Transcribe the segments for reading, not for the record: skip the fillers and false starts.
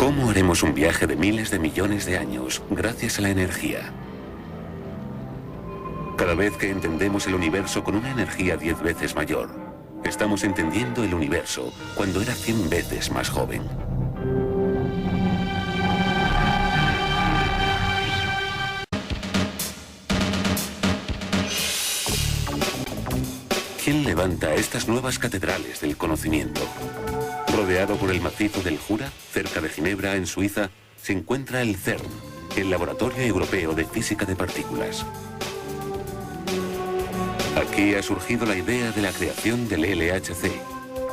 ¿Cómo haremos un viaje de miles de millones de años gracias a la energía? Cada vez que entendemos el universo con una energía 10 veces mayor, estamos entendiendo el universo cuando era 100 veces más joven. ¿Quién levanta estas nuevas catedrales del conocimiento? Rodeado por el macizo del Jura, cerca de Ginebra, en Suiza, se encuentra el CERN, el Laboratorio Europeo de Física de Partículas. Aquí ha surgido la idea de la creación del LHC,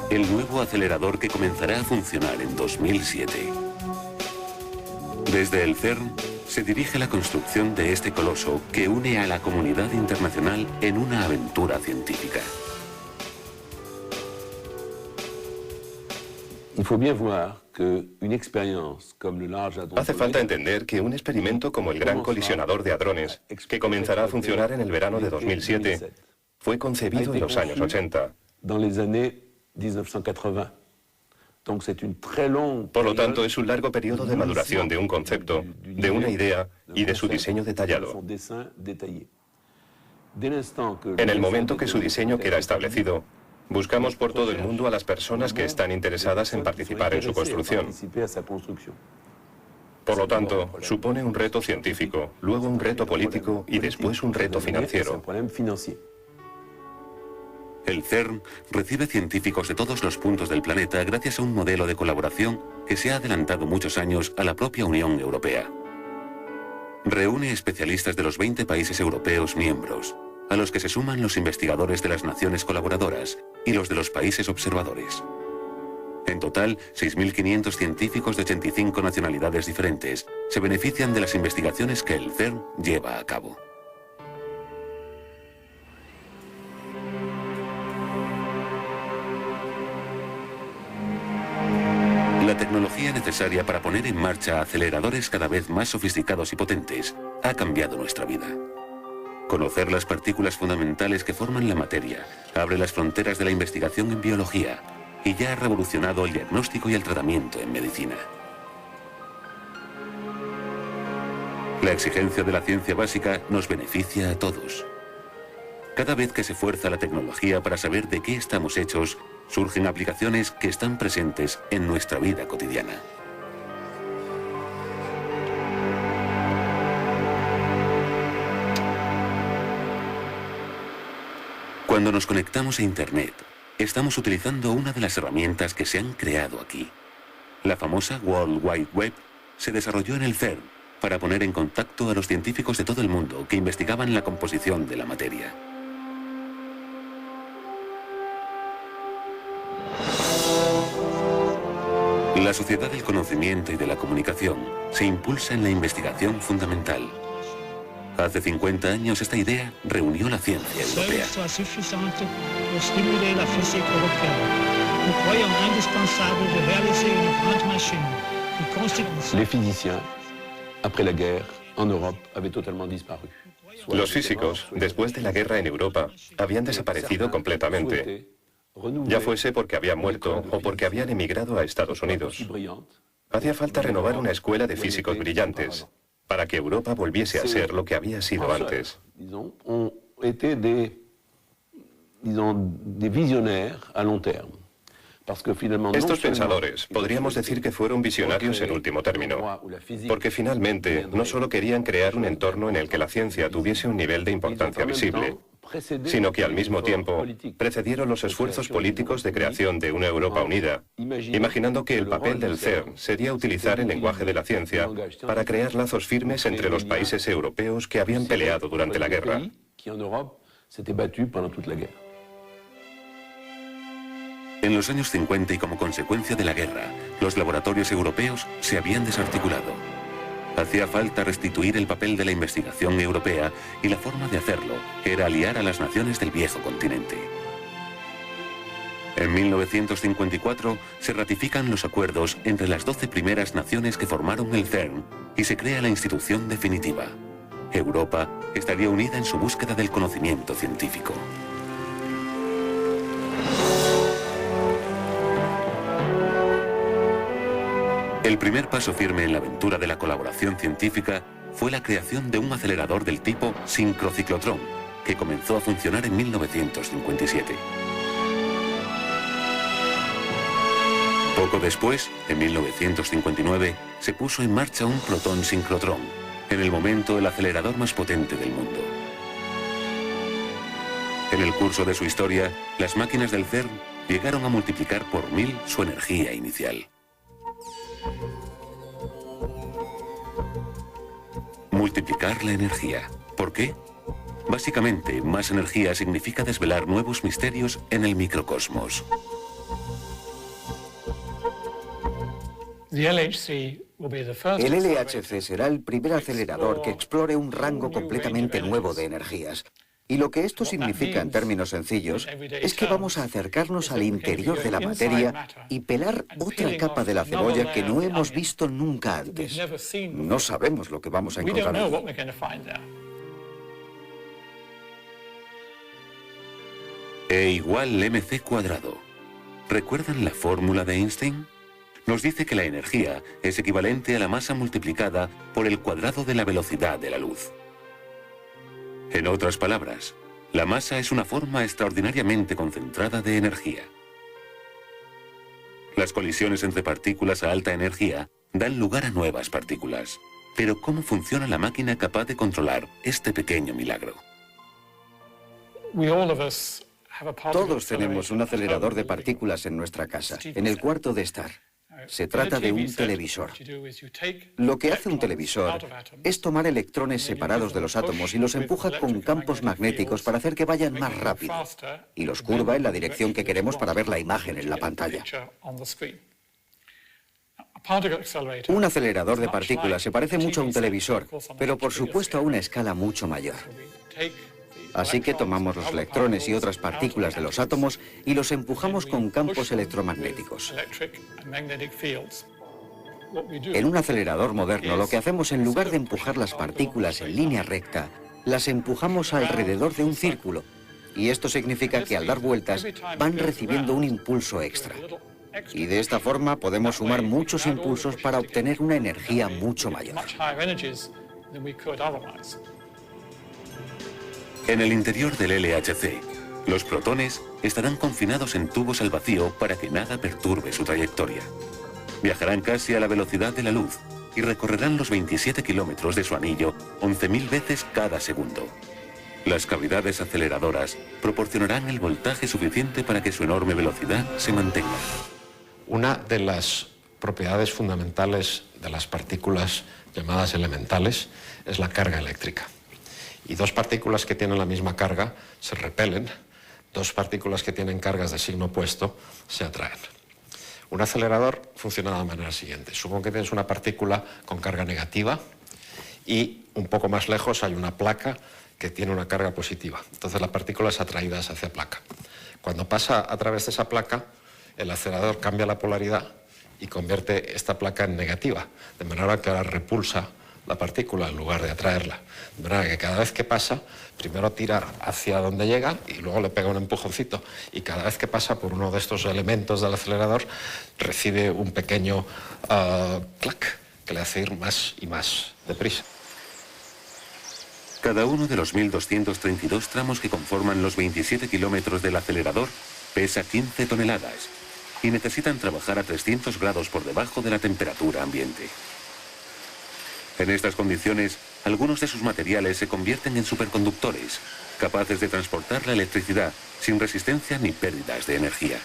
el nuevo acelerador que comenzará a funcionar en 2007. Desde el CERN se dirige la construcción de este coloso que une a la comunidad internacional en una aventura científica. Hace falta entender que un experimento como el Gran Colisionador de Hadrones, que comenzará a funcionar en el verano de 2007, fue concebido en los años 80. Por lo tanto, es un largo periodo de maduración de un concepto, de una idea y de su diseño detallado. En el momento que su diseño queda establecido, buscamos por todo el mundo a las personas que están interesadas en participar en su construcción. Por lo tanto, supone un reto científico, luego un reto político y después un reto financiero. El CERN recibe científicos de todos los puntos del planeta gracias a un modelo de colaboración que se ha adelantado muchos años a la propia Unión Europea. Reúne especialistas de los 20 países europeos miembros, a los que se suman los investigadores de las naciones colaboradoras y los de los países observadores. En total, 6.500 científicos de 85 nacionalidades diferentes se benefician de las investigaciones que el CERN lleva a cabo. La tecnología necesaria para poner en marcha aceleradores cada vez más sofisticados y potentes ha cambiado nuestra vida. Conocer las partículas fundamentales que forman la materia abre las fronteras de la investigación en biología y ya ha revolucionado el diagnóstico y el tratamiento en medicina. La exigencia de la ciencia básica nos beneficia a todos. Cada vez que se fuerza la tecnología para saber de qué estamos hechos, surgen aplicaciones que están presentes en nuestra vida cotidiana. Cuando nos conectamos a Internet, estamos utilizando una de las herramientas que se han creado aquí. La famosa World Wide Web se desarrolló en el CERN para poner en contacto a los científicos de todo el mundo que investigaban la composición de la materia. La sociedad del conocimiento y de la comunicación se impulsa en la investigación fundamental. Hace 50 años esta idea reunió la ciencia europea. Les physiciens, après la guerre, en Europe, avaient totalement disparu. Los físicos, después de la guerra en Europa, habían desaparecido completamente, ya fuese porque habían muerto o porque habían emigrado a Estados Unidos. Hacía falta renovar una escuela de físicos brillantes para que Europa volviese a ser lo que había sido antes. Estos pensadores podríamos decir que fueron visionarios en último término, porque finalmente no solo querían crear un entorno en el que la ciencia tuviese un nivel de importancia visible, sino que al mismo tiempo precedieron los esfuerzos políticos de creación de una Europa unida, imaginando que el papel del CERN sería utilizar el lenguaje de la ciencia para crear lazos firmes entre los países europeos que habían peleado durante la guerra. En los años 50 y como consecuencia de la guerra, los laboratorios europeos se habían desarticulado. Hacía falta restituir el papel de la investigación europea y la forma de hacerlo era aliar a las naciones del viejo continente. En 1954 se ratifican los acuerdos entre las 12 primeras naciones que formaron el CERN y se crea la institución definitiva. Europa estaría unida en su búsqueda del conocimiento científico. El primer paso firme en la aventura de la colaboración científica fue la creación de un acelerador del tipo sincrociclotrón, que comenzó a funcionar en 1957. Poco después, en 1959, se puso en marcha un protón sincrotrón, en el momento el acelerador más potente del mundo. En el curso de su historia, las máquinas del CERN llegaron a multiplicar por 1000 su energía inicial. Multiplicar la energía. ¿Por qué? Básicamente, más energía significa desvelar nuevos misterios en el microcosmos. El LHC será el primer acelerador que explore un rango completamente nuevo de energías. Y lo que esto significa en términos sencillos es que vamos a acercarnos al interior de la materia y pelar otra capa de la cebolla que no hemos visto nunca antes. No sabemos lo que vamos a encontrar allí. E igual mc cuadrado. ¿Recuerdan la fórmula de Einstein? Nos dice que la energía es equivalente a la masa multiplicada por el cuadrado de la velocidad de la luz. En otras palabras, la masa es una forma extraordinariamente concentrada de energía. Las colisiones entre partículas a alta energía dan lugar a nuevas partículas. Pero ¿cómo funciona la máquina capaz de controlar este pequeño milagro? Todos tenemos un acelerador de partículas en nuestra casa, en el cuarto de estar. Se trata de un televisor. Lo que hace un televisor es tomar electrones separados de los átomos y los empuja con campos magnéticos para hacer que vayan más rápido, y los curva en la dirección que queremos para ver la imagen en la pantalla. Un acelerador de partículas se parece mucho a un televisor, pero por supuesto a una escala mucho mayor. Así que tomamos los electrones y otras partículas de los átomos y los empujamos con campos electromagnéticos. En un acelerador moderno, lo que hacemos en lugar de empujar las partículas en línea recta, las empujamos alrededor de un círculo, y esto significa que al dar vueltas van recibiendo un impulso extra. Y de esta forma podemos sumar muchos impulsos para obtener una energía mucho mayor. En el interior del LHC, los protones estarán confinados en tubos al vacío para que nada perturbe su trayectoria. Viajarán casi a la velocidad de la luz y recorrerán los 27 kilómetros de su anillo 11.000 veces cada segundo. Las cavidades aceleradoras proporcionarán el voltaje suficiente para que su enorme velocidad se mantenga. Una de las propiedades fundamentales de las partículas llamadas elementales es la carga eléctrica. Y dos partículas que tienen la misma carga se repelen, dos partículas que tienen cargas de signo opuesto se atraen. Un acelerador funciona de la manera siguiente. Supongo que tienes una partícula con carga negativa y un poco más lejos hay una placa que tiene una carga positiva. Entonces la partícula es atraída hacia esa placa. Cuando pasa a través de esa placa, el acelerador cambia la polaridad y convierte esta placa en negativa, de manera que ahora repulsa la partícula en lugar de atraerla. De manera que cada vez que pasa, primero tira hacia donde llega y luego le pega un empujoncito. Y cada vez que pasa por uno de estos elementos del acelerador, recibe un pequeño clac que le hace ir más y más deprisa. Cada uno de los 1.232 tramos que conforman los 27 kilómetros del acelerador pesa 15 toneladas y necesitan trabajar a 300 grados por debajo de la temperatura ambiente. En estas condiciones, algunos de sus materiales se convierten en superconductores, capaces de transportar la electricidad sin resistencia ni pérdidas de energía.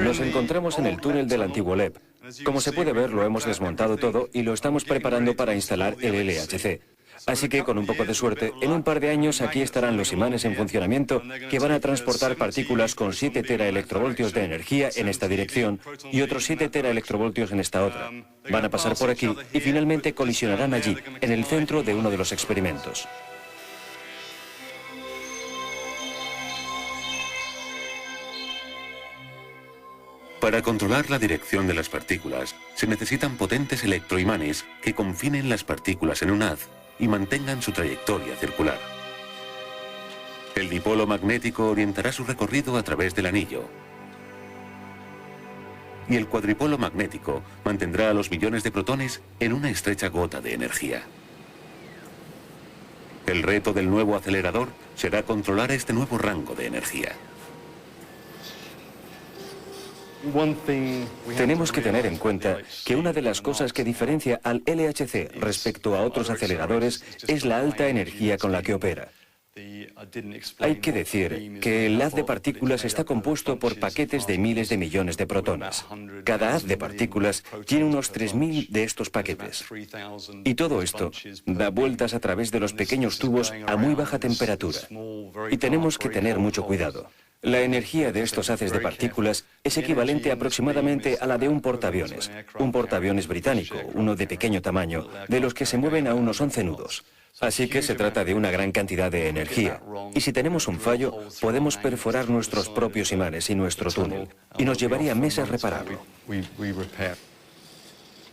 Nos encontramos en el túnel del antiguo LEP. Como se puede ver, lo hemos desmontado todo y lo estamos preparando para instalar el LHC. Así que, con un poco de suerte, en un par de años aquí estarán los imanes en funcionamiento que van a transportar partículas con 7 teraelectrovoltios de energía en esta dirección y otros 7 teraelectrovoltios en esta otra. Van a pasar por aquí y finalmente colisionarán allí, en el centro de uno de los experimentos. Para controlar la dirección de las partículas, se necesitan potentes electroimanes que confinen las partículas en un haz y mantengan su trayectoria circular. El dipolo magnético orientará su recorrido a través del anillo. Y el cuadripolo magnético mantendrá a los millones de protones en una estrecha gota de energía. El reto del nuevo acelerador será controlar este nuevo rango de energía. Tenemos que tener en cuenta que una de las cosas que diferencia al LHC respecto a otros aceleradores es la alta energía con la que opera. Hay que decir que el haz de partículas está compuesto por paquetes de miles de millones de protones. Cada haz de partículas tiene unos 3000 de estos paquetes. Y todo esto da vueltas a través de los pequeños tubos a muy baja temperatura. Y tenemos que tener mucho cuidado. La energía de estos haces de partículas es equivalente aproximadamente a la de un portaaviones británico, uno de pequeño tamaño, de los que se mueven a unos 11 nudos. Así que se trata de una gran cantidad de energía. Y si tenemos un fallo, podemos perforar nuestros propios imanes y nuestro túnel. Y nos llevaría meses repararlo.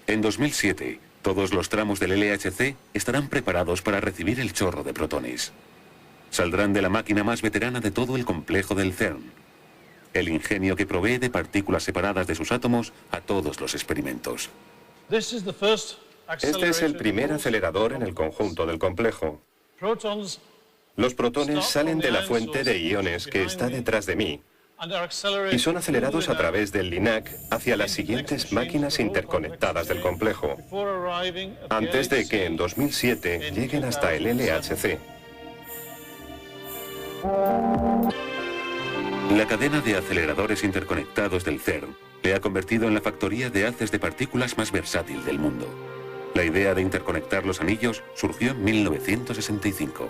En 2007, todos los tramos del LHC estarán preparados para recibir el chorro de protones. Saldrán de la máquina más veterana de todo el complejo del CERN, el ingenio que provee de partículas separadas de sus átomos a todos los experimentos. Este es el primer acelerador en el conjunto del complejo. Los protones salen de la fuente de iones que está detrás de mí y son acelerados a través del LINAC hacia las siguientes máquinas interconectadas del complejo, antes de que en 2007 lleguen hasta el LHC. La cadena de aceleradores interconectados del CERN le ha convertido en la factoría de haces de partículas más versátil del mundo. La idea de interconectar los anillos surgió en 1965.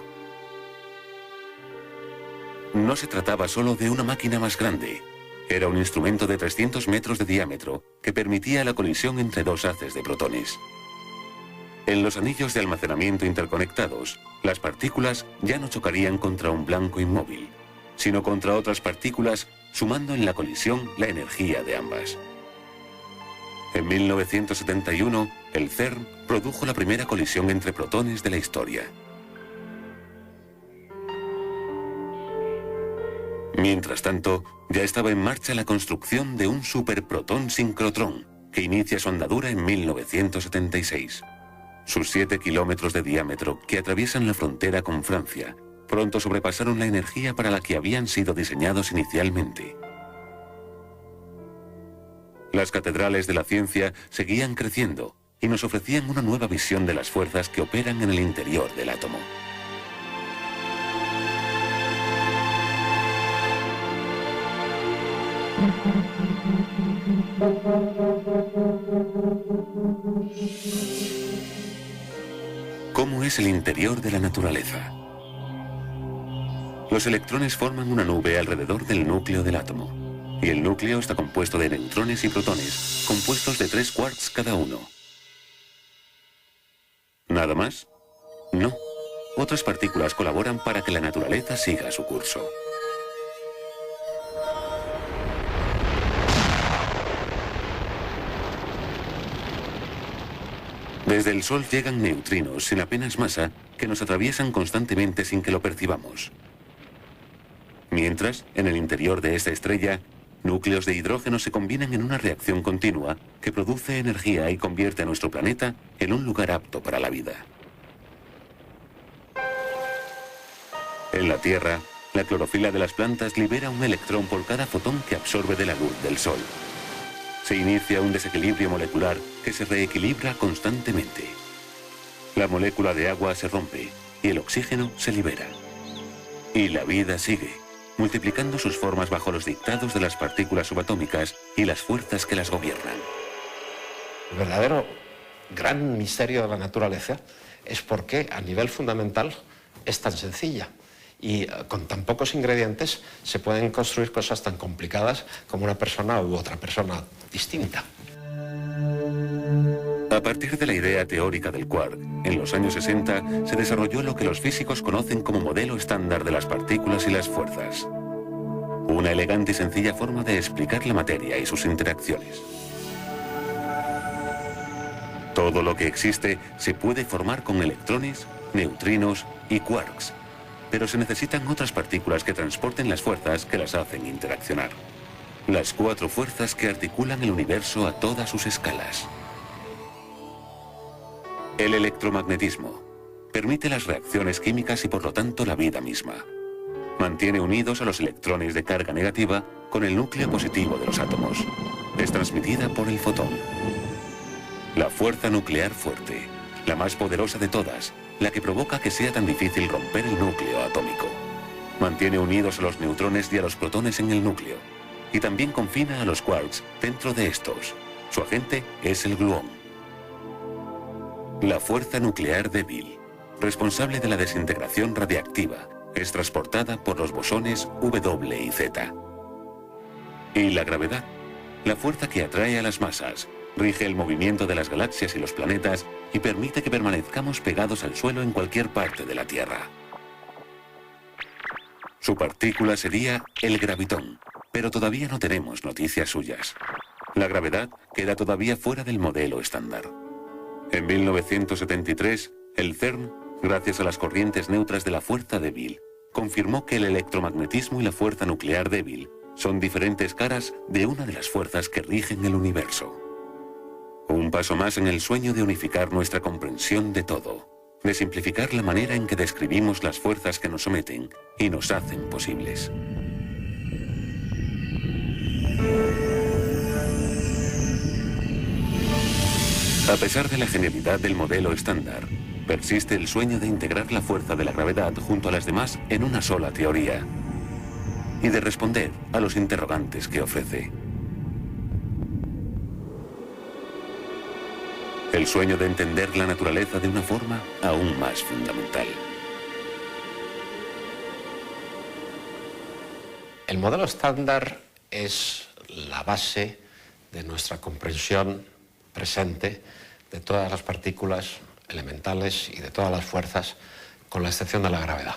No se trataba solo de una máquina más grande. Era un instrumento de 300 metros de diámetro que permitía la colisión entre dos haces de protones. En los anillos de almacenamiento interconectados, las partículas ya no chocarían contra un blanco inmóvil, sino contra otras partículas, sumando en la colisión la energía de ambas. En 1971, el CERN produjo la primera colisión entre protones de la historia. Mientras tanto, ya estaba en marcha la construcción de un superprotón sincrotrón, que inicia su andadura en 1976. Sus 7 kilómetros de diámetro, que atraviesan la frontera con Francia, pronto sobrepasaron la energía para la que habían sido diseñados inicialmente. Las catedrales de la ciencia seguían creciendo y nos ofrecían una nueva visión de las fuerzas que operan en el interior del átomo. ¿Cómo es el interior de la naturaleza? Los electrones forman una nube alrededor del núcleo del átomo, y el núcleo está compuesto de neutrones y protones, compuestos de 3 quarks cada uno. ¿Nada más? No. Otras partículas colaboran para que la naturaleza siga su curso. Desde el Sol llegan neutrinos sin apenas masa que nos atraviesan constantemente sin que lo percibamos. Mientras, en el interior de esta estrella, núcleos de hidrógeno se combinan en una reacción continua que produce energía y convierte a nuestro planeta en un lugar apto para la vida. En la Tierra, la clorofila de las plantas libera un electrón por cada fotón que absorbe de la luz del Sol. Se inicia un desequilibrio molecular que se reequilibra constantemente. La molécula de agua se rompe y el oxígeno se libera. Y la vida sigue, multiplicando sus formas bajo los dictados de las partículas subatómicas y las fuerzas que las gobiernan. El verdadero gran misterio de la naturaleza es por qué, a nivel fundamental, es tan sencilla. Y con tan pocos ingredientes se pueden construir cosas tan complicadas como una persona u otra persona distinta. A partir de la idea teórica del quark, en los años 60 se desarrolló lo que los físicos conocen como modelo estándar de las partículas y las fuerzas. Una elegante y sencilla forma de explicar la materia y sus interacciones. Todo lo que existe se puede formar con electrones, neutrinos y quarks, pero se necesitan otras partículas que transporten las fuerzas que las hacen interaccionar. Las 4 fuerzas que articulan el universo a todas sus escalas. El electromagnetismo permite las reacciones químicas y por lo tanto la vida misma. Mantiene unidos a los electrones de carga negativa con el núcleo positivo de los átomos. Es transmitida por el fotón. La fuerza nuclear fuerte, la más poderosa de todas, la que provoca que sea tan difícil romper el núcleo atómico. Mantiene unidos a los neutrones y a los protones en el núcleo. Y también confina a los quarks dentro de estos. Su agente es el gluón. La fuerza nuclear débil, responsable de la desintegración radiactiva, es transportada por los bosones W y Z. Y la gravedad, la fuerza que atrae a las masas, rige el movimiento de las galaxias y los planetas y permite que permanezcamos pegados al suelo en cualquier parte de la Tierra. Su partícula sería el gravitón, pero todavía no tenemos noticias suyas. La gravedad queda todavía fuera del modelo estándar. En 1973, el CERN, gracias a las corrientes neutras de la fuerza débil, confirmó que el electromagnetismo y la fuerza nuclear débil son diferentes caras de una de las fuerzas que rigen el universo. Un paso más en el sueño de unificar nuestra comprensión de todo, de simplificar la manera en que describimos las fuerzas que nos someten y nos hacen posibles. A pesar de la genialidad del modelo estándar, persiste el sueño de integrar la fuerza de la gravedad junto a las demás en una sola teoría y de responder a los interrogantes que ofrece. El sueño de entender la naturaleza de una forma aún más fundamental. El modelo estándar es la base de nuestra comprensión presente de todas las partículas elementales y de todas las fuerzas, con la excepción de la gravedad.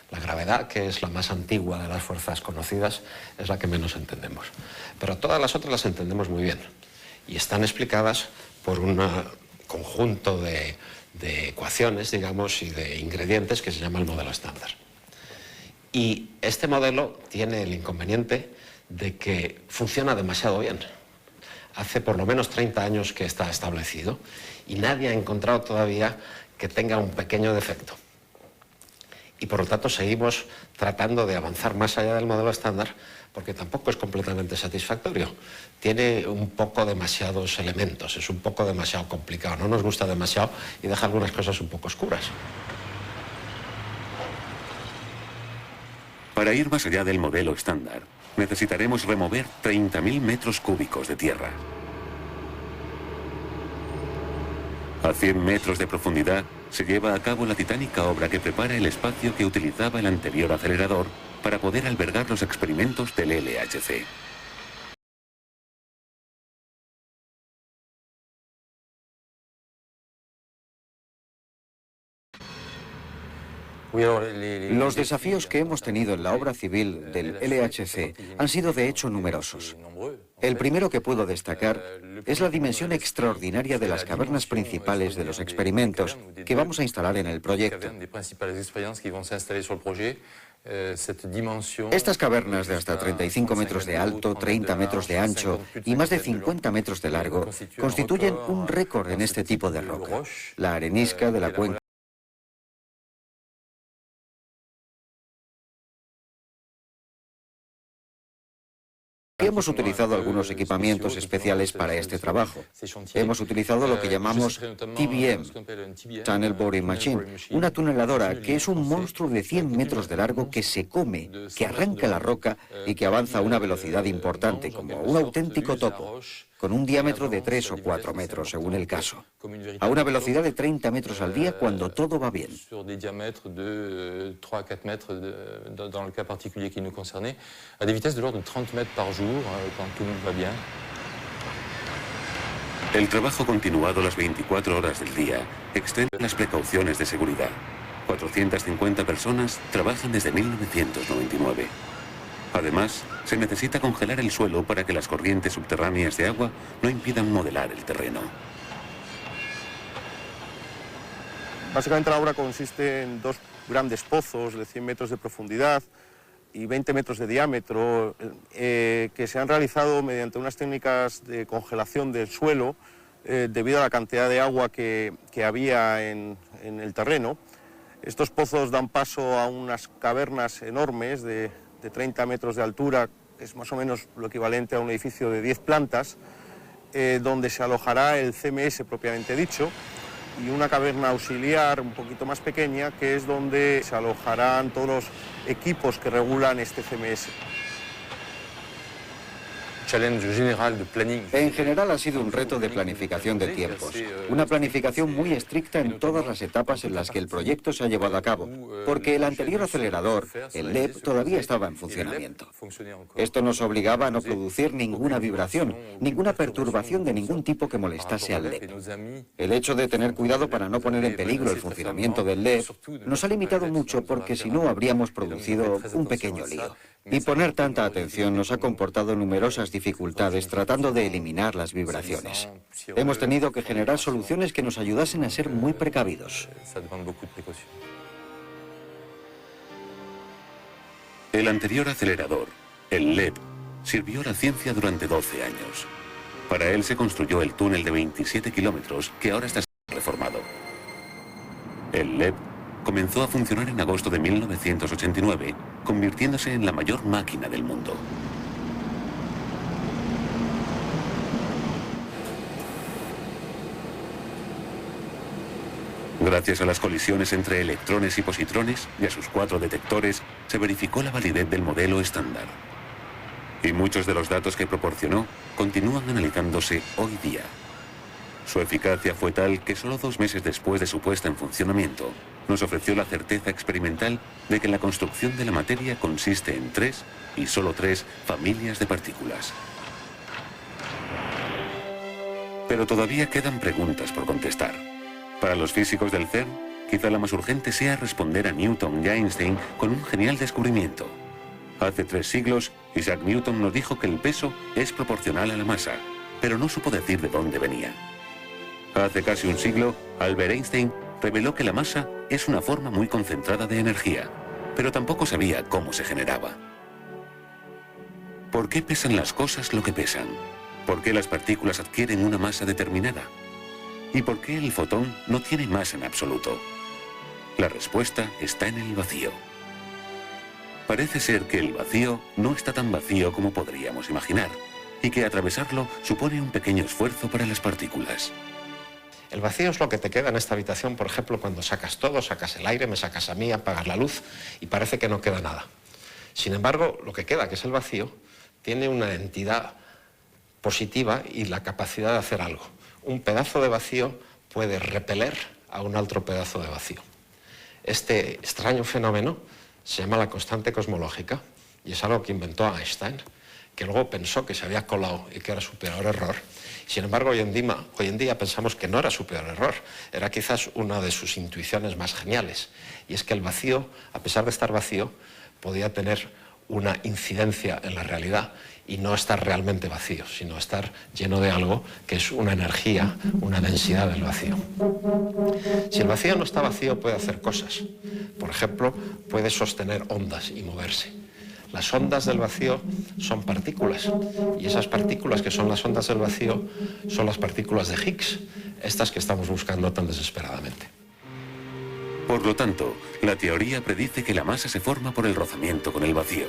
La gravedad, que es la más antigua de las fuerzas conocidas, es la que menos entendemos. Pero todas las otras las entendemos muy bien y están explicadas por un conjunto de ecuaciones, digamos, y de ingredientes que se llama el modelo estándar. Y este modelo tiene el inconveniente de que funciona demasiado bien. Hace por lo menos 30 años que está establecido y nadie ha encontrado todavía que tenga un pequeño defecto. Y por lo tanto seguimos tratando de avanzar más allá del modelo estándar porque tampoco es completamente satisfactorio. Tiene un poco demasiados elementos, es un poco demasiado complicado, no nos gusta demasiado y deja algunas cosas un poco oscuras. Para ir más allá del modelo estándar, necesitaremos remover 30.000 metros cúbicos de tierra. A 100 metros de profundidad se lleva a cabo la titánica obra que prepara el espacio que utilizaba el anterior acelerador para poder albergar los experimentos del LHC. Los desafíos que hemos tenido en la obra civil del LHC han sido de hecho numerosos. El primero que puedo destacar es la dimensión extraordinaria de las cavernas principales de los experimentos que vamos a instalar en el proyecto. Estas cavernas de hasta 35 metros de alto, 30 metros de ancho y más de 50 metros de largo constituyen un récord en este tipo de roca. La arenisca de la cuenca hemos utilizado algunos equipamientos especiales para este trabajo. Hemos utilizado lo que llamamos TBM, Tunnel Boring Machine, una tuneladora que es un monstruo de 100 metros de largo que se come, que arranca la roca y que avanza a una velocidad importante, como un auténtico topo, con un diámetro de 3 o 4 metros, según el caso, a una velocidad de 30 metros al día cuando todo va bien. El trabajo continuado las 24 horas del día extrema las precauciones de seguridad. 450 personas trabajan desde 1999. Además, se necesita congelar el suelo para que las corrientes subterráneas de agua no impidan modelar el terreno. Básicamente la obra consiste en dos grandes pozos de 100 metros de profundidad y 20 metros de diámetro que se han realizado mediante unas técnicas de congelación del suelo debido a la cantidad de agua que había en el terreno. Estos pozos dan paso a unas cavernas enormes de 30 metros de altura, que es más o menos lo equivalente a un edificio de 10 plantas, donde se alojará el CMS propiamente dicho, y una caverna auxiliar un poquito más pequeña, que es donde se alojarán todos los equipos que regulan este CMS. En general ha sido un reto de planificación de tiempos, una planificación muy estricta en todas las etapas en las que el proyecto se ha llevado a cabo, porque el anterior acelerador, el LEP, todavía estaba en funcionamiento. Esto nos obligaba a no producir ninguna vibración, ninguna perturbación de ningún tipo que molestase al LEP. El hecho de tener cuidado para no poner en peligro el funcionamiento del LEP nos ha limitado mucho porque si no habríamos producido un pequeño lío. Y poner tanta atención nos ha comportado numerosas dificultades tratando de eliminar las vibraciones. Hemos tenido que generar soluciones que nos ayudasen a ser muy precavidos. El anterior acelerador, el LEP, sirvió a la ciencia durante 12 años. Para él se construyó el túnel de 27 kilómetros que ahora está reformado. El LEP comenzó a funcionar en agosto de 1989, convirtiéndose en la mayor máquina del mundo. Gracias a las colisiones entre electrones y positrones y a sus 4 detectores, se verificó la validez del modelo estándar. Y muchos de los datos que proporcionó continúan analizándose hoy día. Su eficacia fue tal que solo 2 meses después de su puesta en funcionamiento, nos ofreció la certeza experimental de que la construcción de la materia consiste en 3, y solo 3, familias de partículas. Pero todavía quedan preguntas por contestar. Para los físicos del CERN, quizá la más urgente sea responder a Newton y a Einstein con un genial descubrimiento. Hace 3 siglos, Isaac Newton nos dijo que el peso es proporcional a la masa, pero no supo decir de dónde venía. Hace casi un siglo, Albert Einstein reveló que la masa es una forma muy concentrada de energía, pero tampoco sabía cómo se generaba. ¿Por qué pesan las cosas lo que pesan? ¿Por qué las partículas adquieren una masa determinada? ¿Y por qué el fotón no tiene masa en absoluto? La respuesta está en el vacío. Parece ser que el vacío no está tan vacío como podríamos imaginar, y que atravesarlo supone un pequeño esfuerzo para las partículas. El vacío es lo que te queda en esta habitación, por ejemplo, cuando sacas todo, sacas el aire, me sacas a mí, apagas la luz y parece que no queda nada. Sin embargo, lo que queda, que es el vacío, tiene una entidad positiva y la capacidad de hacer algo. Un pedazo de vacío puede repeler a un otro pedazo de vacío. Este extraño fenómeno se llama la constante cosmológica y es algo que inventó Einstein, que luego pensó que se había colado y que era su peor error. Sin embargo, hoy en día pensamos que no era su peor error, era quizás una de sus intuiciones más geniales, y es que el vacío, a pesar de estar vacío, podía tener una incidencia en la realidad y no estar realmente vacío, sino estar lleno de algo que es una energía, una densidad del vacío. Si el vacío no está vacío, puede hacer cosas. Por ejemplo, puede sostener ondas y moverse. Las ondas del vacío son partículas, y esas partículas que son las ondas del vacío son las partículas de Higgs, estas que estamos buscando tan desesperadamente. Por lo tanto, la teoría predice que la masa se forma por el rozamiento con el vacío.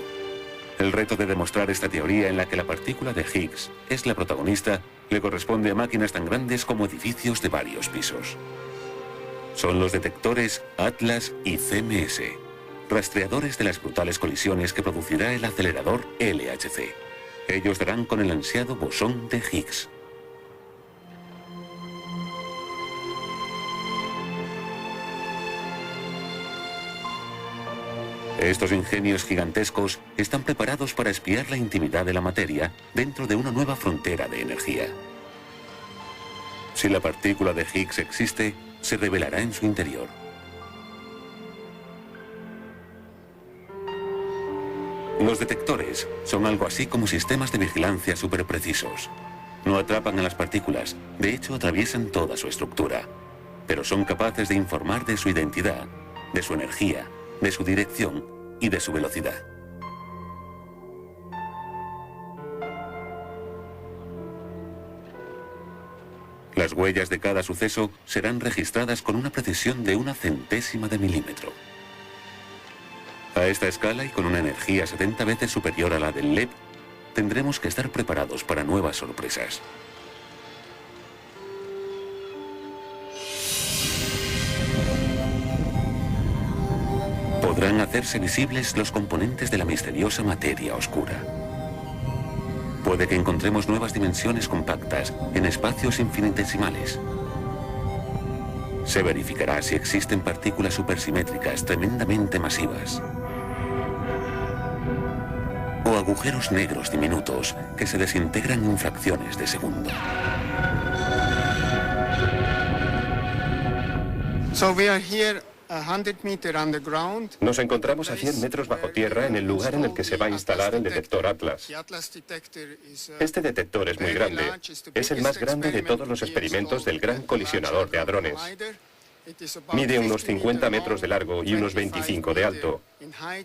El reto de demostrar esta teoría en la que la partícula de Higgs es la protagonista le corresponde a máquinas tan grandes como edificios de varios pisos. Son los detectores Atlas y CMS, rastreadores de las brutales colisiones que producirá el acelerador LHC. Ellos darán con el ansiado bosón de Higgs. Estos ingenios gigantescos están preparados para espiar la intimidad de la materia dentro de una nueva frontera de energía. Si la partícula de Higgs existe, se revelará en su interior. Los detectores son algo así como sistemas de vigilancia superprecisos. No atrapan a las partículas, de hecho atraviesan toda su estructura, pero son capaces de informar de su identidad, de su energía, de su dirección y de su velocidad. Las huellas de cada suceso serán registradas con una precisión de 1/100ª de milímetro. A esta escala y con una energía 70 veces superior a la del LEP, tendremos que estar preparados para nuevas sorpresas. Podrán hacerse visibles los componentes de la misteriosa materia oscura. Puede que encontremos nuevas dimensiones compactas en espacios infinitesimales. Se verificará si existen partículas supersimétricas tremendamente masivas. O agujeros negros diminutos que se desintegran en fracciones de segundo. So we are here 100 meters underground. Nos encontramos a 100 metros bajo tierra en el lugar en el que se va a instalar el detector Atlas. Este detector es muy grande. Es el más grande de todos los experimentos del Gran Colisionador de Hadrones. Mide unos 50 metros de largo y unos 25 de alto.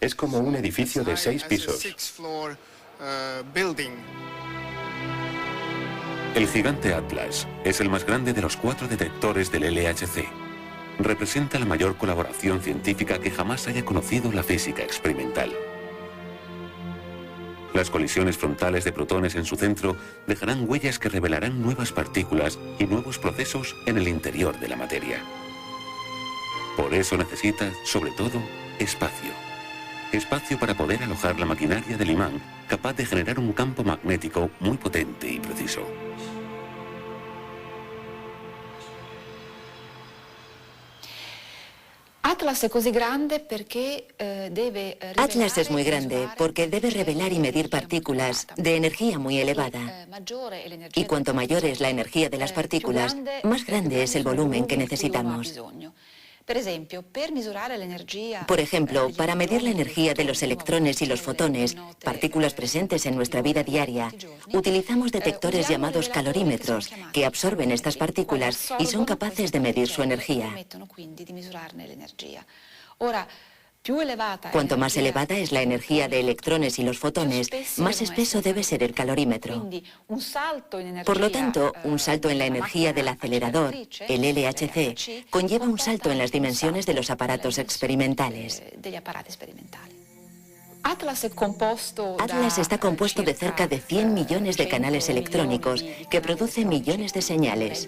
Es como un edificio de 6 pisos. El gigante Atlas es el más grande de los 4 detectores del LHC. Representa la mayor colaboración científica que jamás haya conocido la física experimental. Las colisiones frontales de protones en su centro dejarán huellas que revelarán nuevas partículas y nuevos procesos en el interior de la materia. Por eso necesita, sobre todo, espacio. Espacio para poder alojar la maquinaria del imán, capaz de generar un campo magnético muy potente y preciso. Atlas es muy grande porque debe revelar y medir partículas de energía muy elevada. Y cuanto mayor es la energía de las partículas, más grande es el volumen que necesitamos. Por ejemplo, para medir la energía de los electrones y los fotones, partículas presentes en nuestra vida diaria, utilizamos detectores llamados calorímetros que absorben estas partículas y son capaces de medir su energía. Cuanto más elevada es la energía de electrones y los fotones, más espeso debe ser el calorímetro. Por lo tanto, un salto en la energía del acelerador, el LHC, conlleva un salto en las dimensiones de los aparatos experimentales. Atlas está compuesto de cerca de 100 millones de canales electrónicos que producen millones de señales.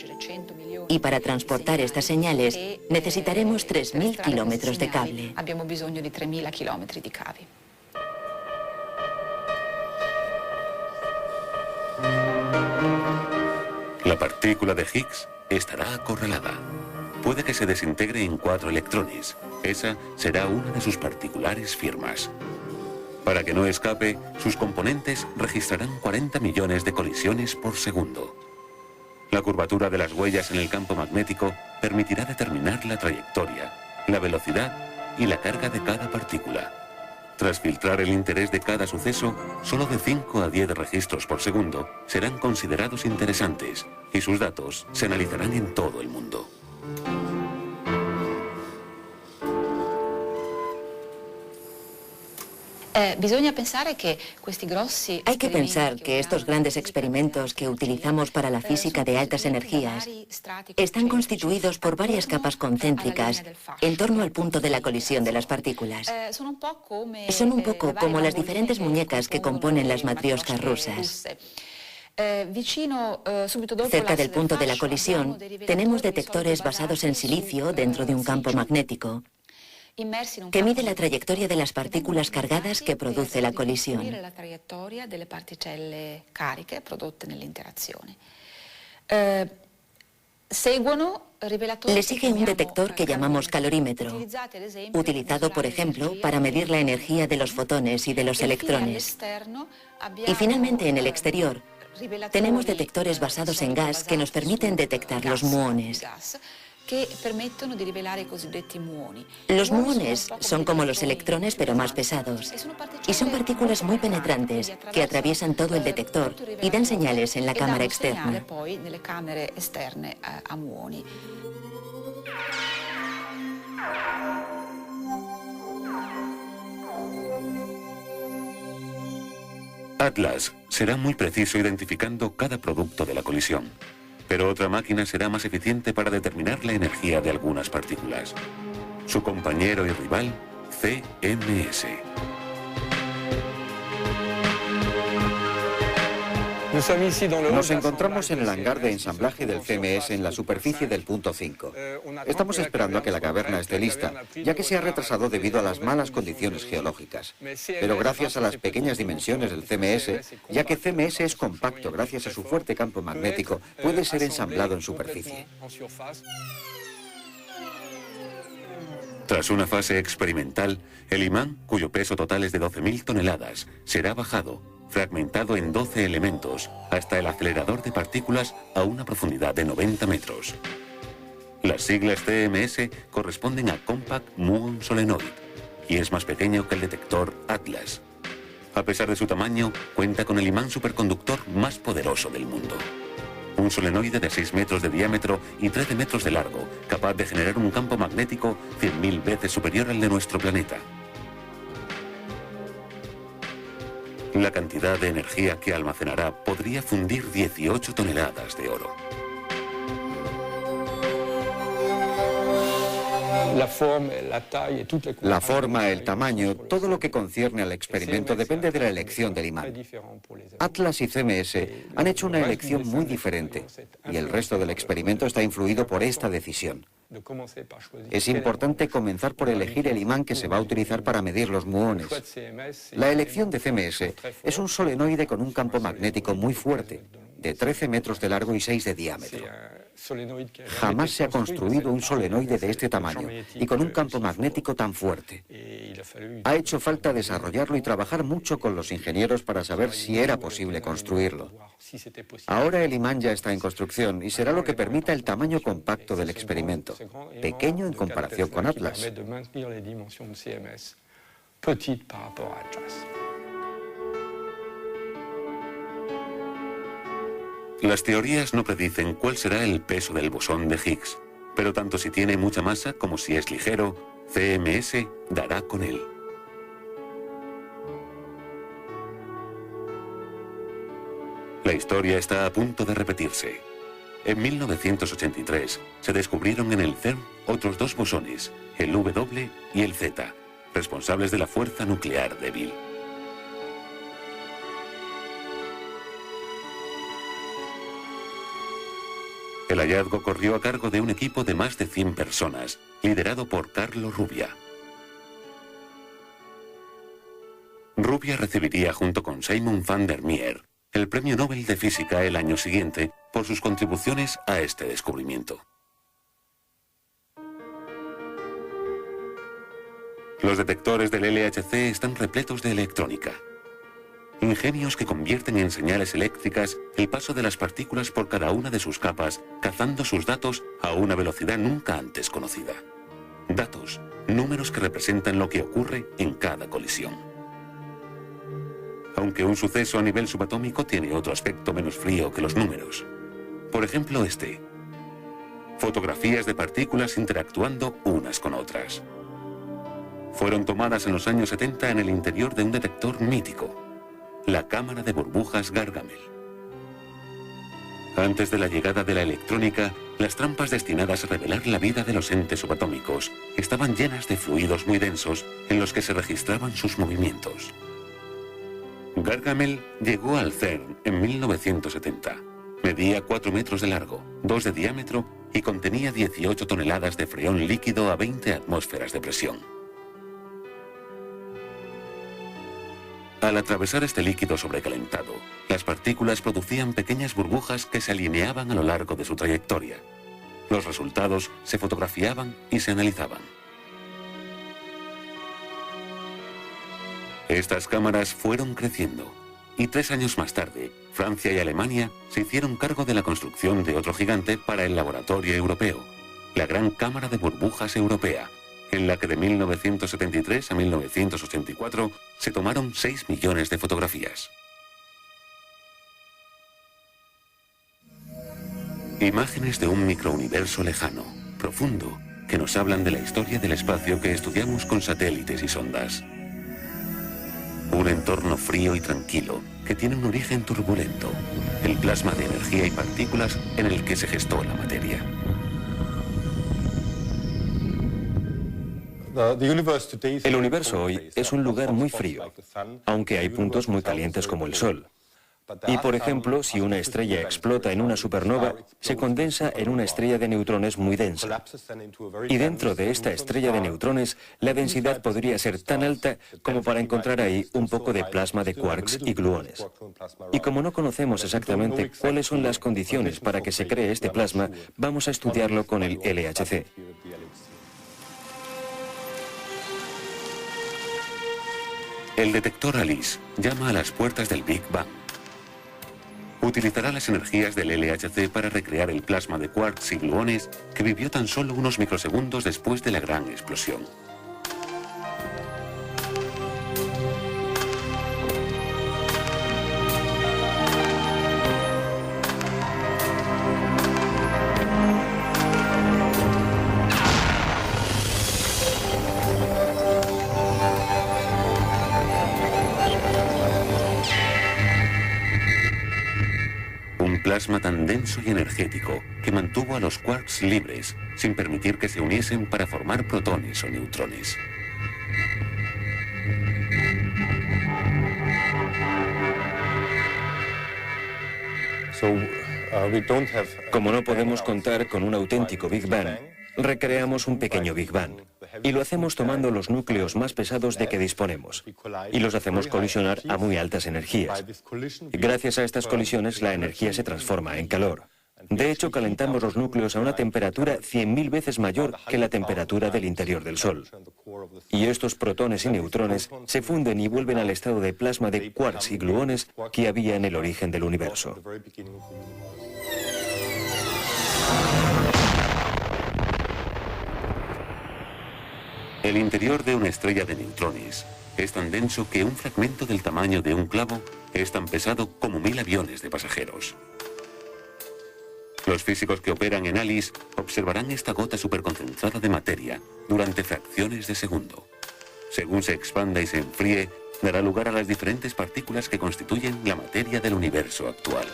Y para transportar estas señales necesitaremos 3.000 kilómetros de cable. La partícula de Higgs estará acorralada. Puede que se desintegre en 4 electrones. Esa será una de sus particulares firmas. Para que no escape, sus componentes registrarán 40 millones de colisiones por segundo. La curvatura de las huellas en el campo magnético permitirá determinar la trayectoria, la velocidad y la carga de cada partícula. Tras filtrar el interés de cada suceso, solo de 5 a 10 registros por segundo serán considerados interesantes y sus datos se analizarán en todo el mundo. Hay que pensar que estos grandes experimentos que utilizamos para la física de altas energías están constituidos por varias capas concéntricas en torno al punto de la colisión de las partículas. Son un poco como las diferentes muñecas que componen las matrioscas rusas. Cerca del punto de la colisión tenemos detectores basados en silicio dentro de un campo magnético que mide la trayectoria de las partículas cargadas que produce la colisión. Le sigue un detector que llamamos calorímetro, utilizado, por ejemplo, para medir la energía de los fotones y de los electrones. Y finalmente, en el exterior, tenemos detectores basados en gas que nos permiten detectar los muones. Los muones son como los electrones pero más pesados y son partículas muy penetrantes que atraviesan todo el detector y dan señales en la cámara externa. Atlas será muy preciso identificando cada producto de la colisión, pero otra máquina será más eficiente para determinar la energía de algunas partículas. Su compañero y rival, CMS. Nos encontramos en el hangar de ensamblaje del CMS en la superficie del punto 5. Estamos esperando a que la caverna esté lista, ya que se ha retrasado debido a las malas condiciones geológicas. Pero gracias a las pequeñas dimensiones del CMS, ya que CMS es compacto gracias a su fuerte campo magnético, puede ser ensamblado en superficie. Tras una fase experimental, el imán, cuyo peso total es de 12.000 toneladas, será bajado, fragmentado en 12 elementos, hasta el acelerador de partículas a una profundidad de 90 metros. Las siglas CMS corresponden a Compact Muon Solenoid y es más pequeño que el detector Atlas. A pesar de su tamaño, cuenta con el imán superconductor más poderoso del mundo. Un solenoide de 6 metros de diámetro y 13 metros de largo, capaz de generar un campo magnético 100.000 veces superior al de nuestro planeta. La cantidad de energía que almacenará podría fundir 18 toneladas de oro. La forma, el tamaño, todo lo que concierne al experimento depende de la elección del imán. Atlas y CMS han hecho una elección muy diferente y el resto del experimento está influido por esta decisión. Es importante comenzar por elegir el imán que se va a utilizar para medir los muones. La elección de CMS es un solenoide con un campo magnético muy fuerte, de 13 metros de largo y 6 de diámetro. Jamás se ha construido un solenoide de este tamaño y con un campo magnético tan fuerte. Ha hecho falta desarrollarlo y trabajar mucho con los ingenieros para saber si era posible construirlo. Ahora el imán ya está en construcción y será lo que permita el tamaño compacto del experimento, pequeño en comparación con Atlas. Las teorías no predicen cuál será el peso del bosón de Higgs, pero tanto si tiene mucha masa como si es ligero, CMS dará con él. La historia está a punto de repetirse. En 1983 se descubrieron en el CERN otros dos bosones, el W y el Z, responsables de la fuerza nuclear débil. El hallazgo corrió a cargo de un equipo de más de 100 personas, liderado por Carlo Rubbia. Rubbia recibiría junto con Simon van der Meer el Premio Nobel de Física el año siguiente por sus contribuciones a este descubrimiento. Los detectores del LHC están repletos de electrónica. Ingenios que convierten en señales eléctricas el paso de las partículas por cada una de sus capas, cazando sus datos a una velocidad nunca antes conocida. Datos, números que representan lo que ocurre en cada colisión. Aunque un suceso a nivel subatómico tiene otro aspecto menos frío que los números. Por ejemplo, este. Fotografías de partículas interactuando unas con otras. Fueron tomadas en los años 70 en el interior de un detector mítico, la cámara de burbujas Gargamel. Antes de la llegada de la electrónica, las trampas destinadas a revelar la vida de los entes subatómicos estaban llenas de fluidos muy densos en los que se registraban sus movimientos. Gargamel llegó al CERN en 1970. Medía 4 metros de largo, 2 de diámetro y contenía 18 toneladas de freón líquido a 20 atmósferas de presión. Al atravesar este líquido sobrecalentado, las partículas producían pequeñas burbujas que se alineaban a lo largo de su trayectoria. Los resultados se fotografiaban y se analizaban. Estas cámaras fueron creciendo y 3 años más tarde, Francia y Alemania se hicieron cargo de la construcción de otro gigante para el laboratorio europeo, la Gran Cámara de Burbujas Europea, en la que de 1973 a 1984 se tomaron 6 millones de fotografías. Imágenes de un microuniverso lejano, profundo, que nos hablan de la historia del espacio que estudiamos con satélites y sondas. Un entorno frío y tranquilo, que tiene un origen turbulento, el plasma de energía y partículas en el que se gestó la materia. El universo hoy es un lugar muy frío, aunque hay puntos muy calientes como el Sol. Y, por ejemplo, si una estrella explota en una supernova, se condensa en una estrella de neutrones muy densa. Y dentro de esta estrella de neutrones, la densidad podría ser tan alta como para encontrar ahí un poco de plasma de quarks y gluones. Y como no conocemos exactamente cuáles son las condiciones para que se cree este plasma, vamos a estudiarlo con el LHC. El detector ALICE llama a las puertas del Big Bang. Utilizará las energías del LHC para recrear el plasma de quarks y gluones que vivió tan solo unos microsegundos después de la gran explosión. Plasma tan denso y energético que mantuvo a los quarks libres, sin permitir que se uniesen para formar protones o neutrones. Como no podemos contar con un auténtico Big Bang, recreamos un pequeño Big Bang. Y lo hacemos tomando los núcleos más pesados de que disponemos. Y los hacemos colisionar a muy altas energías. Y gracias a estas colisiones la energía se transforma en calor. De hecho, calentamos los núcleos a una temperatura 100.000 veces mayor que la temperatura del interior del Sol. Y estos protones y neutrones se funden y vuelven al estado de plasma de quarks y gluones que había en el origen del universo. El interior de una estrella de neutrones es tan denso que un fragmento del tamaño de un clavo es tan pesado como 1000 aviones de pasajeros. Los físicos que operan en ALICE observarán esta gota superconcentrada de materia durante fracciones de segundo. Según se expanda y se enfríe, dará lugar a las diferentes partículas que constituyen la materia del universo actual.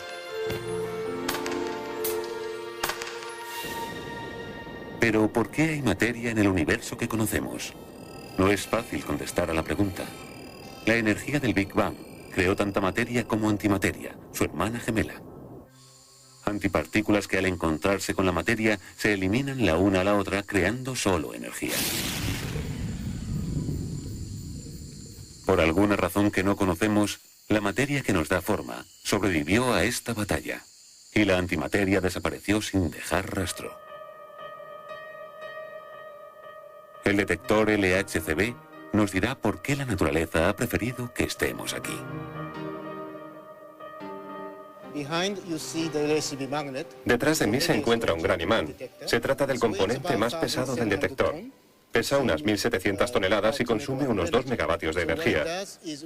Pero, ¿por qué hay materia en el universo que conocemos? No es fácil contestar a la pregunta. La energía del Big Bang creó tanta materia como antimateria, su hermana gemela. Antipartículas que al encontrarse con la materia se eliminan la una a la otra creando solo energía. Por alguna razón que no conocemos, la materia que nos da forma sobrevivió a esta batalla y la antimateria desapareció sin dejar rastro. El detector LHCb nos dirá por qué la naturaleza ha preferido que estemos aquí. Detrás de mí se encuentra un gran imán. Se trata del componente más pesado del detector. Pesa unas 1.700 toneladas y consume unos 2 megavatios de energía.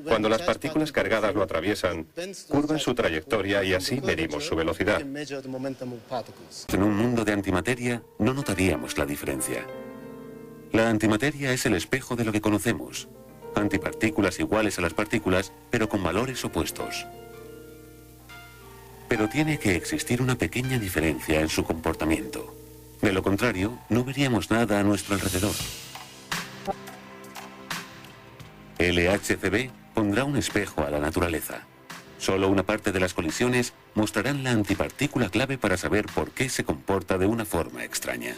Cuando las partículas cargadas lo atraviesan, curvan su trayectoria y así medimos su velocidad. En un mundo de antimateria no notaríamos la diferencia. La antimateria es el espejo de lo que conocemos. Antipartículas iguales a las partículas, pero con valores opuestos. Pero tiene que existir una pequeña diferencia en su comportamiento. De lo contrario, no veríamos nada a nuestro alrededor. LHCb pondrá un espejo a la naturaleza. Solo una parte de las colisiones mostrarán la antipartícula clave para saber por qué se comporta de una forma extraña.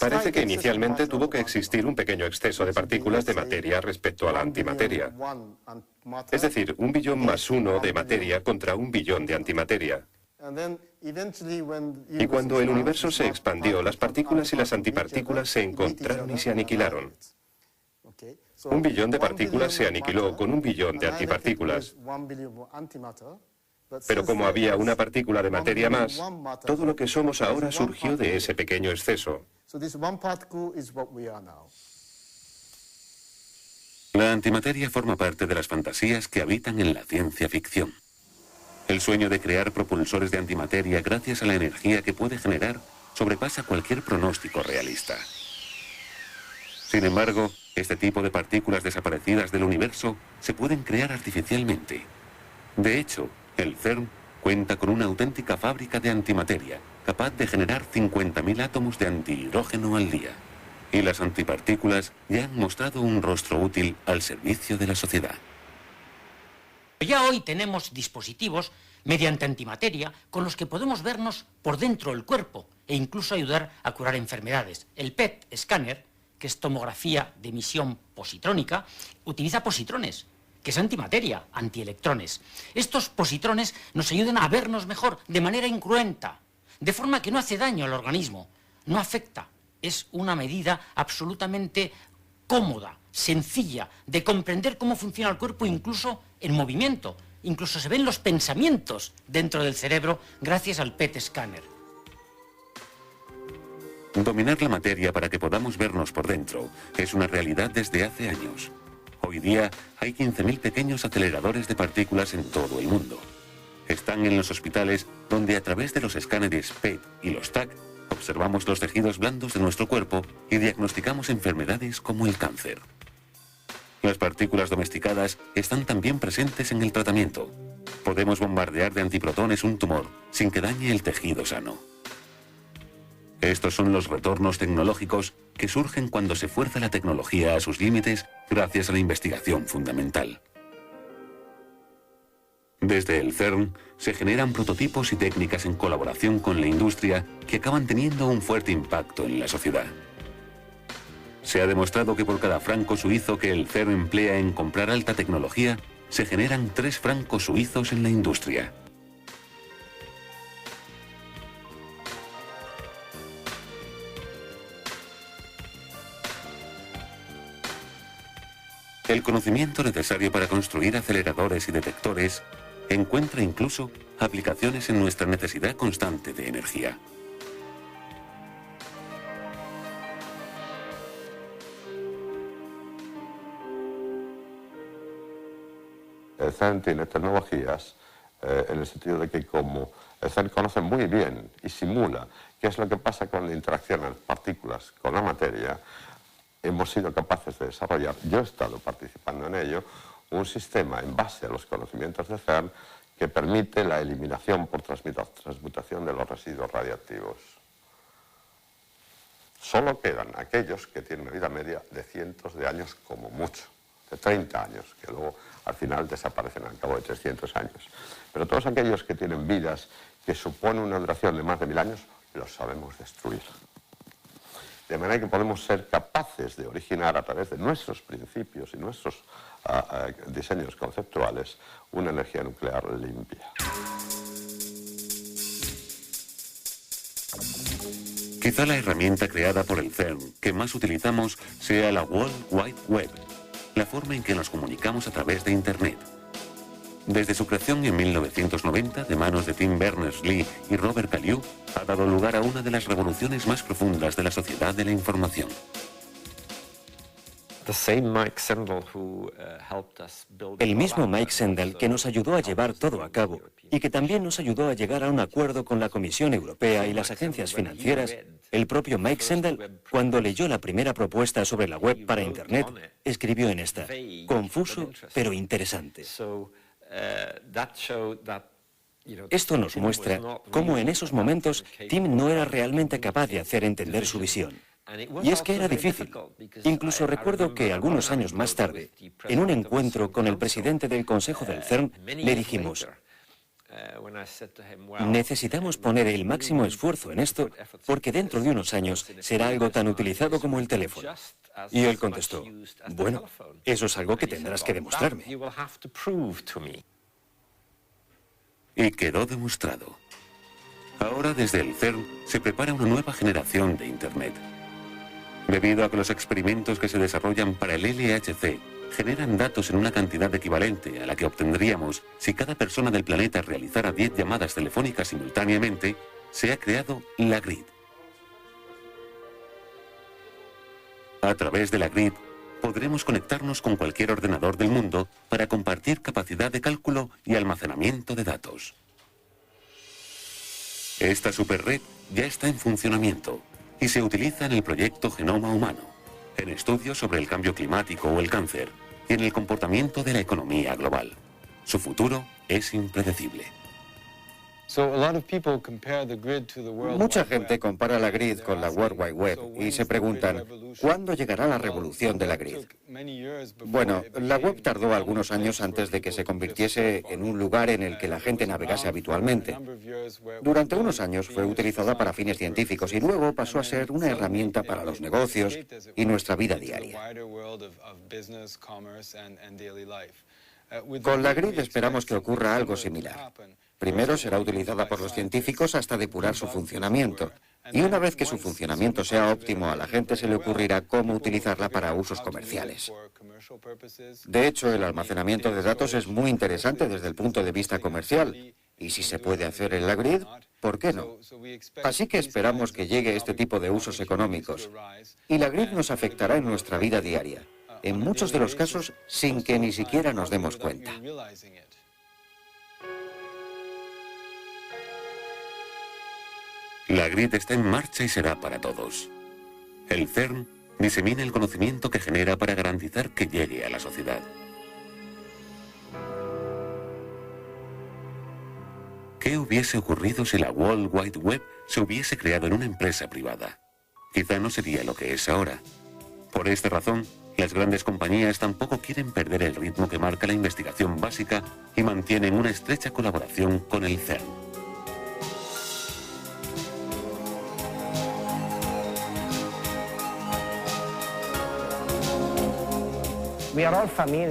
Parece que inicialmente tuvo que existir un pequeño exceso de partículas de materia respecto a la antimateria. Es decir, 1 billón más 1 de materia contra 1 billón de antimateria. Y cuando el universo se expandió, las partículas y las antipartículas se encontraron y se aniquilaron. 1 billón de partículas se aniquiló con 1 billón de antipartículas. Pero como había una partícula de materia más, todo lo que somos ahora surgió de ese pequeño exceso. La antimateria forma parte de las fantasías que habitan en la ciencia ficción. El sueño de crear propulsores de antimateria gracias a la energía que puede generar sobrepasa cualquier pronóstico realista. Sin embargo, este tipo de partículas desaparecidas del universo se pueden crear artificialmente. De hecho, el CERN cuenta con una auténtica fábrica de antimateria, capaz de generar 50.000 átomos de antihidrógeno al día. Y las antipartículas ya han mostrado un rostro útil al servicio de la sociedad. Ya hoy tenemos dispositivos mediante antimateria con los que podemos vernos por dentro del cuerpo e incluso ayudar a curar enfermedades. El PET escáner, que es tomografía de emisión positrónica, utiliza positrones, que es antimateria, antielectrones. Estos positrones nos ayudan a vernos mejor de manera incruenta, de forma que no hace daño al organismo, no afecta. Es una medida absolutamente cómoda, sencilla, de comprender cómo funciona el cuerpo incluso en movimiento. Incluso se ven los pensamientos dentro del cerebro gracias al PET escáner. Dominar la materia para que podamos vernos por dentro es una realidad desde hace años. Hoy día hay 15.000 pequeños aceleradores de partículas en todo el mundo. Están en los hospitales donde a través de los escáneres PET y los TAC observamos los tejidos blandos de nuestro cuerpo y diagnosticamos enfermedades como el cáncer. Las partículas domesticadas están también presentes en el tratamiento. Podemos bombardear de antiprotones un tumor sin que dañe el tejido sano. Estos son los retornos tecnológicos que surgen cuando se fuerza la tecnología a sus límites gracias a la investigación fundamental. Desde el CERN se generan prototipos y técnicas en colaboración con la industria que acaban teniendo un fuerte impacto en la sociedad. Se ha demostrado que por cada franco suizo que el CERN emplea en comprar alta tecnología, se generan 3 francos suizos en la industria. El conocimiento necesario para construir aceleradores y detectores encuentra incluso aplicaciones en nuestra necesidad constante de energía. El CERN tiene tecnologías en el sentido de que como el CERN conoce muy bien y simula qué es lo que pasa con la interacción de las partículas con la materia, hemos sido capaces de desarrollar, yo he estado participando en ello, un sistema en base a los conocimientos de CERN que permite la eliminación por transmutación de los residuos radiactivos. Solo quedan aquellos que tienen una vida media de cientos de años como mucho, de 30 años, que luego al final desaparecen al cabo de 300 años. Pero todos aquellos que tienen vidas que suponen una duración de más de 1000 años, los sabemos destruir. De manera que podemos ser capaces de originar a través de nuestros principios y nuestros diseños conceptuales una energía nuclear limpia. Quizá la herramienta creada por el CERN que más utilizamos sea la World Wide Web, la forma en que nos comunicamos a través de Internet. Desde su creación en 1990, de manos de Tim Berners-Lee y Robert Cailliau, ha dado lugar a una de las revoluciones más profundas de la sociedad de la información. El mismo Mike Sendall que nos ayudó a llevar todo a cabo y que también nos ayudó a llegar a un acuerdo con la Comisión Europea y las agencias financieras, el propio Mike Sendall, cuando leyó la primera propuesta sobre la web para Internet, escribió en esta: confuso pero interesante. Esto nos muestra cómo en esos momentos Tim no era realmente capaz de hacer entender su visión. Y es que era difícil. Incluso recuerdo que algunos años más tarde, en un encuentro con el presidente del Consejo del CERN, le dijimos: necesitamos poner el máximo esfuerzo en esto porque dentro de unos años será algo tan utilizado como el teléfono. Y él contestó: bueno, eso es algo que tendrás que demostrarme. Y quedó demostrado. Ahora desde el CERN se prepara una nueva generación de Internet. Debido a que los experimentos que se desarrollan para el LHC generan datos en una cantidad equivalente a la que obtendríamos si cada persona del planeta realizara 10 llamadas telefónicas simultáneamente, se ha creado la grid. A través de la grid, podremos conectarnos con cualquier ordenador del mundo para compartir capacidad de cálculo y almacenamiento de datos. Esta superred ya está en funcionamiento y se utiliza en el proyecto Genoma Humano, en estudios sobre el cambio climático o el cáncer y en el comportamiento de la economía global. Su futuro es impredecible. Mucha gente compara la grid con la World Wide Web y se preguntan, ¿cuándo llegará la revolución de la grid? Bueno, la web tardó algunos años antes de que se convirtiese en un lugar en el que la gente navegase habitualmente. Durante unos años fue utilizada para fines científicos y luego pasó a ser una herramienta para los negocios y nuestra vida diaria. Con la grid esperamos que ocurra algo similar. Primero será utilizada por los científicos hasta depurar su funcionamiento. Y una vez que su funcionamiento sea óptimo, a la gente se le ocurrirá cómo utilizarla para usos comerciales. De hecho, el almacenamiento de datos es muy interesante desde el punto de vista comercial. Y si se puede hacer en la grid, ¿por qué no? Así que esperamos que llegue este tipo de usos económicos. Y la grid nos afectará en nuestra vida diaria, en muchos de los casos sin que ni siquiera nos demos cuenta. La grid está en marcha y será para todos. El CERN disemina el conocimiento que genera para garantizar que llegue a la sociedad. ¿Qué hubiese ocurrido si la World Wide Web se hubiese creado en una empresa privada? Quizá no sería lo que es ahora. Por esta razón, las grandes compañías tampoco quieren perder el ritmo que marca la investigación básica y mantienen una estrecha colaboración con el CERN.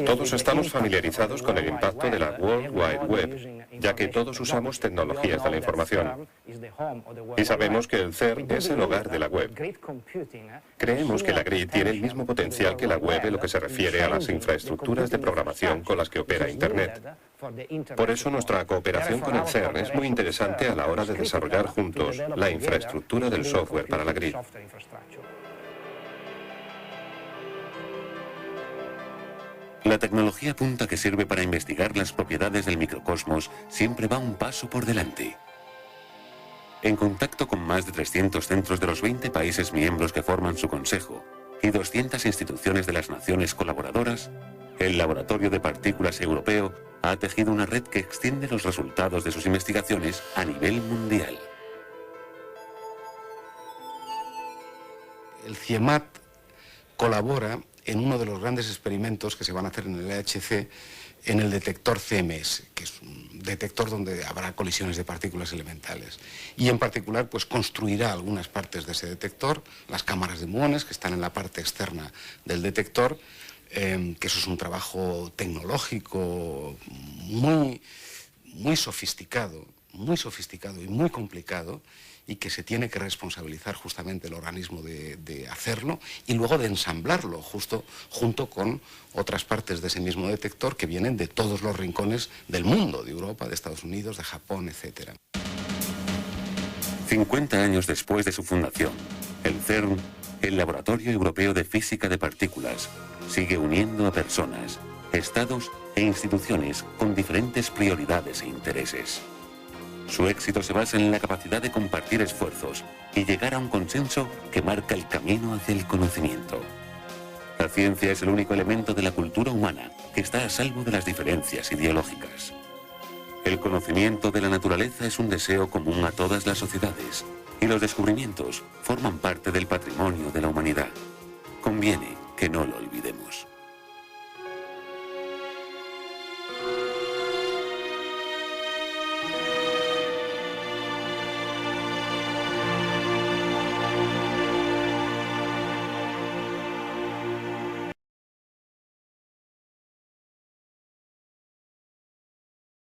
Todos estamos familiarizados con el impacto de la World Wide Web, ya que todos usamos tecnologías de la información. Y sabemos que el CERN es el hogar de la web. Creemos que la grid tiene el mismo potencial que la web en lo que se refiere a las infraestructuras de programación con las que opera Internet. Por eso nuestra cooperación con el CERN es muy interesante a la hora de desarrollar juntos la infraestructura del software para la grid. La tecnología punta que sirve para investigar las propiedades del microcosmos siempre va un paso por delante. En contacto con más de 300 centros de los 20 países miembros que forman su consejo y 200 instituciones de las naciones colaboradoras, el Laboratorio de Partículas Europeo ha tejido una red que extiende los resultados de sus investigaciones a nivel mundial. El CIEMAT colabora en uno de los grandes experimentos que se van a hacer en el LHC, en el detector CMS, que es un detector donde habrá colisiones de partículas elementales. Y en particular, pues construirá algunas partes de ese detector, las cámaras de muones que están en la parte externa del detector, que eso es un trabajo tecnológico muy sofisticado y muy complicado, y que se tiene que responsabilizar justamente el organismo de hacerlo y luego de ensamblarlo junto con otras partes de ese mismo detector que vienen de todos los rincones del mundo, de Europa, de Estados Unidos, de Japón, etc. 50 años después de su fundación, el CERN, el Laboratorio Europeo de Física de Partículas, sigue uniendo a personas, estados e instituciones con diferentes prioridades e intereses. Su éxito se basa en la capacidad de compartir esfuerzos y llegar a un consenso que marca el camino hacia el conocimiento. La ciencia es el único elemento de la cultura humana que está a salvo de las diferencias ideológicas. El conocimiento de la naturaleza es un deseo común a todas las sociedades y los descubrimientos forman parte del patrimonio de la humanidad. Conviene que no lo olvidemos.